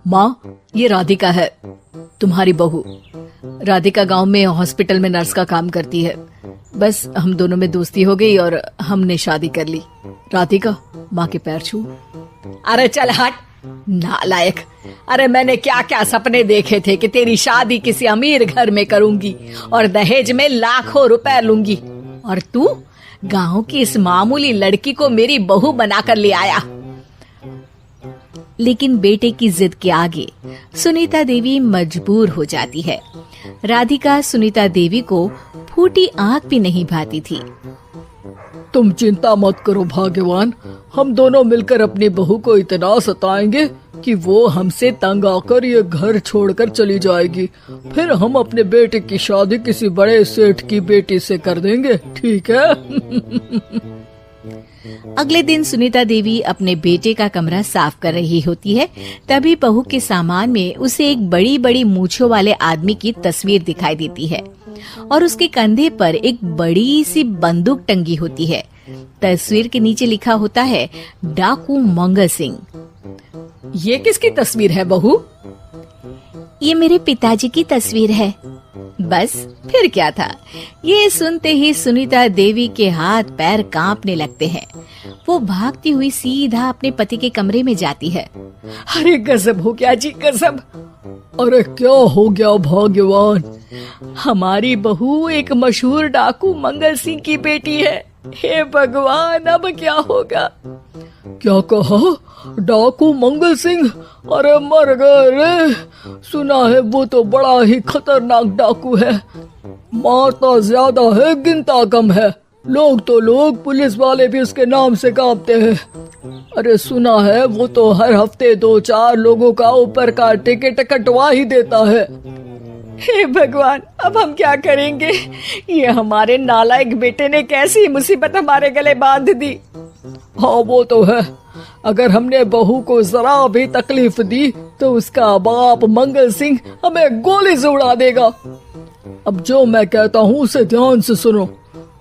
माँ, ये राधिका है, तुम्हारी बहू। राधिका गांव में हॉस्पिटल में नर्स का काम करती है। बस हम दोनों में दोस्ती हो गई और हमने शादी कर ली। राधिका, माँ के पैर छू। अरे चल हट, नालायक। अरे मैंने क्या क्या सपने देखे थे कि तेरी शादी किसी अमीर घर में करूंगी और दहेज में लाखों रुपए लूंगी, और तू गांव की इस मामूली लड़की को मेरी बहू बनाकर ले आया। लेकिन बेटे की जिद के आगे सुनीता देवी मजबूर हो जाती है। राधिका सुनीता देवी को फूटी आंख भी नहीं भाती थी। तुम चिंता मत करो भाग्यवान, हम दोनों मिलकर अपनी बहू को इतना सताएंगे कि वो हमसे तंग आकर ये घर छोड़कर चली जाएगी। फिर हम अपने बेटे की शादी किसी बड़े सेठ की बेटी से कर देंगे, ठीक है? अगले दिन सुनीता देवी अपने बेटे का कमरा साफ कर रही होती है। तभी बहू के सामान में उसे एक बड़ी बड़ी मूंछों वाले आदमी की तस्वीर दिखाई देती है और उसके कंधे पर एक बड़ी सी बंदूक टंगी होती है। तस्वीर के नीचे लिखा होता है डाकू मंगल सिंह। ये किसकी तस्वीर है बहू? ये मेरे पिताजी की तस्वीर है। बस फिर क्या था। ये सुनते ही सुनीता देवी के हाथ पैर कांपने लगते हैं। वो भागती हुई सीधा अपने पति के कमरे में जाती है। अरे गजब हो गया जी, गजब। अरे क्या हो गया भाग्यवान? हमारी बहू एक मशहूर डाकू मंगल सिंह की बेटी है। हे भगवान, अब क्या होगा? क्या कहा? डाकू मंगल सिंह? अरे मर गए रे। सुना है वो तो बड़ा ही खतरनाक डाकू है, मारता ज्यादा है गिनता कम है। लोग पुलिस वाले भी उसके नाम से कांपते हैं। अरे सुना है वो तो हर हफ्ते 2-4 लोगों का ऊपर का टिकट कटवा ही देता है। हे भगवान, अब हम क्या करेंगे? ये हमारे नालायक बेटे ने कैसी मुसीबत हमारे गले बांध दी। हाँ वो तो है, अगर हमने बहू को जरा भी तकलीफ दी तो उसका बाप मंगल सिंह हमें गोली से उड़ा देगा। अब जो मैं कहता हूँ उसे ध्यान से सुनो।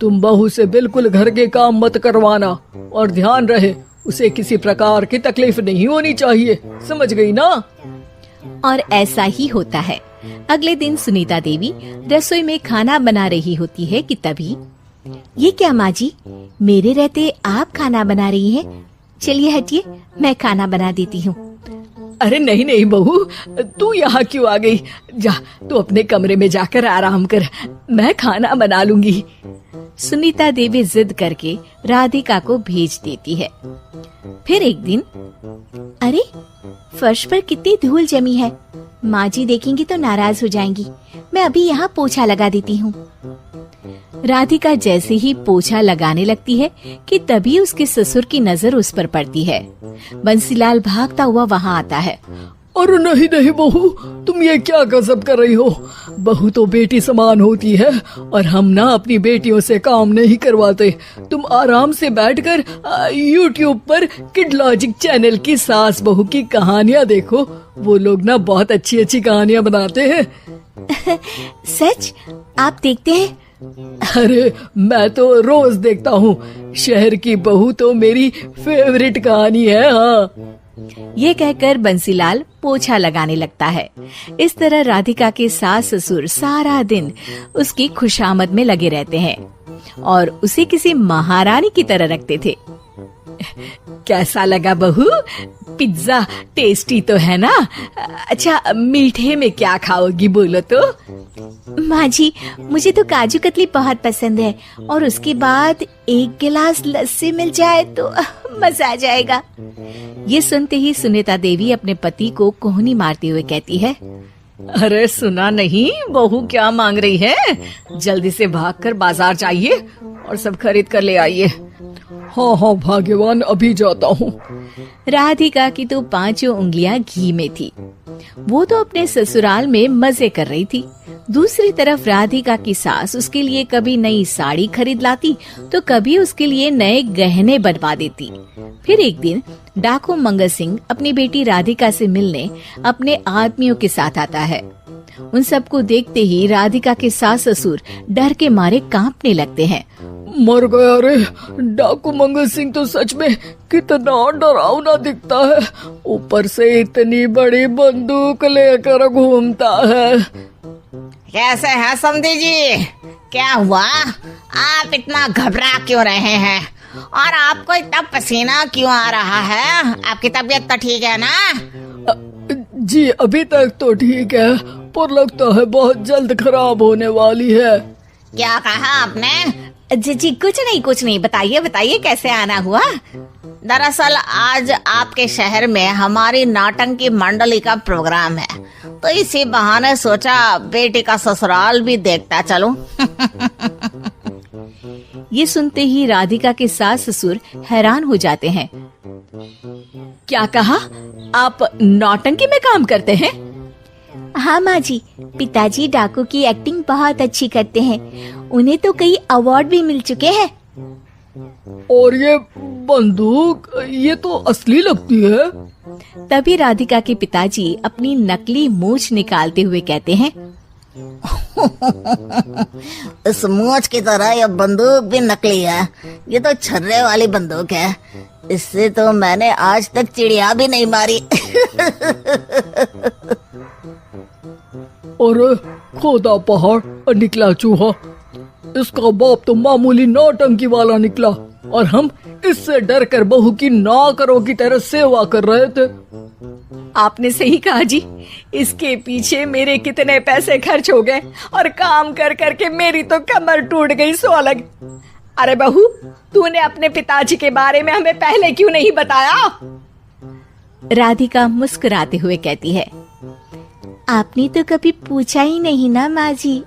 तुम बहू से बिल्कुल घर के काम मत करवाना और ध्यान रहे उसे किसी प्रकार की तकलीफ नहीं होनी चाहिए, समझ गई ना? और ऐसा ही होता है। अगले दिन सुनीता देवी रसोई में खाना बना रही होती है कि तभी, ये क्या माँ जी, मेरे रहते आप खाना बना रही हैं? चलिए हटिए, मैं खाना बना देती हूँ। अरे नहीं नहीं बहू, तू यहाँ क्यों आ गई? जा, तू अपने कमरे में जाकर आराम कर, मैं खाना बना लूंगी। सुनीता देवी जिद करके राधिका को भेज देती है। फिर एक दिन, अरे फर्श पर कितनी धूल जमी है, माँ जी देखेंगी तो नाराज हो जाएंगी। मैं अभी यहाँ पोछा लगा देती हूँ। राधिका जैसे ही पोछा लगाने लगती है कि तभी उसके ससुर की नजर उस पर पड़ती है। बंसीलाल भागता हुआ वहाँ आता है। अरे नहीं नहीं बहू, तुम ये क्या गजब कर रही हो? बहू तो बेटी समान होती है और हम ना अपनी बेटियों से काम नहीं करवाते। तुम आराम से बैठकर YouTube पर किड लॉजिक चैनल की सास बहू की कहानियाँ देखो। वो लोग ना बहुत अच्छी अच्छी कहानियाँ बनाते हैं। सच? आप देखते हैं? अरे मैं तो रोज देखता हूँ। शहर की बहू तो मेरी फेवरेट कहानी है। हाँ, ये कहकर बंसीलाल पोछा लगाने लगता है। इस तरह राधिका के सास ससुर सारा दिन उसकी खुशामद में लगे रहते हैं और उसे किसी महारानी की तरह रखते थे। कैसा लगा बहू? पिज्जा टेस्टी तो है ना? अच्छा, मीठे में क्या खाओगी बोलो तो? माँ जी, मुझे तो काजू कतली बहुत पसंद है और उसके बाद एक गिलास लस्सी मिल जाए तो मजा आ जाएगा। ये सुनते ही सुनीता देवी अपने पति को कोहनी मारते हुए कहती है, अरे सुना नहीं बहू क्या मांग रही है? जल्दी से भागकर बाजार जाइए और सब खरीद कर ले आइए। हाँ हाँ भाग्यवान, अभी जाता हूँ। राधिका की तो 5 उंगलियां घी में थी। वो तो अपने ससुराल में मजे कर रही थी। दूसरी तरफ राधिका की सास उसके लिए कभी नई साड़ी खरीद लाती तो कभी उसके लिए नए गहने बनवा देती। फिर एक दिन डाकू मंगल सिंह अपनी बेटी राधिका से मिलने अपने आदमियों के साथ आता है। उन सबको देखते ही राधिका के सास ससुर डर के मारे कांपने लगते हैं। मर गया रे। डाकू मंगल सिंह तो सच में कितना डरावना दिखता है, ऊपर से इतनी बड़ी बंदूक लेकर घूमता है। कैसे हैं समधी जी? क्या हुआ? आप इतना घबरा क्यों रहे हैं? और आपको इतना पसीना क्यों आ रहा है? आपकी तबीयत तो ठीक है ना? जी अभी तक तो ठीक है, पर लगता है बहुत जल्द खराब होने वाली है। क्या कहा आपने? जी कुछ नहीं, बताइए बताइए कैसे आना हुआ। दरअसल आज आपके शहर में हमारी नाटंकी मंडली का प्रोग्राम है, तो इसी बहाने सोचा बेटी का ससुराल भी देखता चलूं। ये सुनते ही राधिका के सास ससुर हैरान हो जाते हैं। क्या कहा? आप नौटंकी में काम करते हैं? हाँ माँ जी, पिताजी डाकू की एक्टिंग बहुत अच्छी करते हैं, उन्हें तो कई अवार्ड भी मिल चुके हैं। और ये बंदूक, ये तो असली लगती है। तभी राधिका के पिताजी अपनी नकली मूंछ निकालते हुए कहते हैं, इस मूंछ की तरह यह बंदूक भी नकली है। ये तो छर्रे वाली बंदूक है, इससे तो मैंने आज तक चिड़िया भी नहीं मारी। और खोदा पहाड़ और निकला चूहा। इसका बाप तो मामूली नौटंकी वाला निकला, और हम इससे डर कर बहू की नौकरों की तरह सेवा कर रहे थे। आपने सही कहा जी, इसके पीछे मेरे कितने पैसे खर्च हो गए, और काम कर करके मेरी तो कमर टूट गई सो अलग। अरे बहू, तूने अपने पिताजी के बारे में हमें पहले क्यों नहीं बताया? राधिका मुस्कुराते हुए कहती है, आपने तो कभी पूछा ही नहीं ना माँ जी।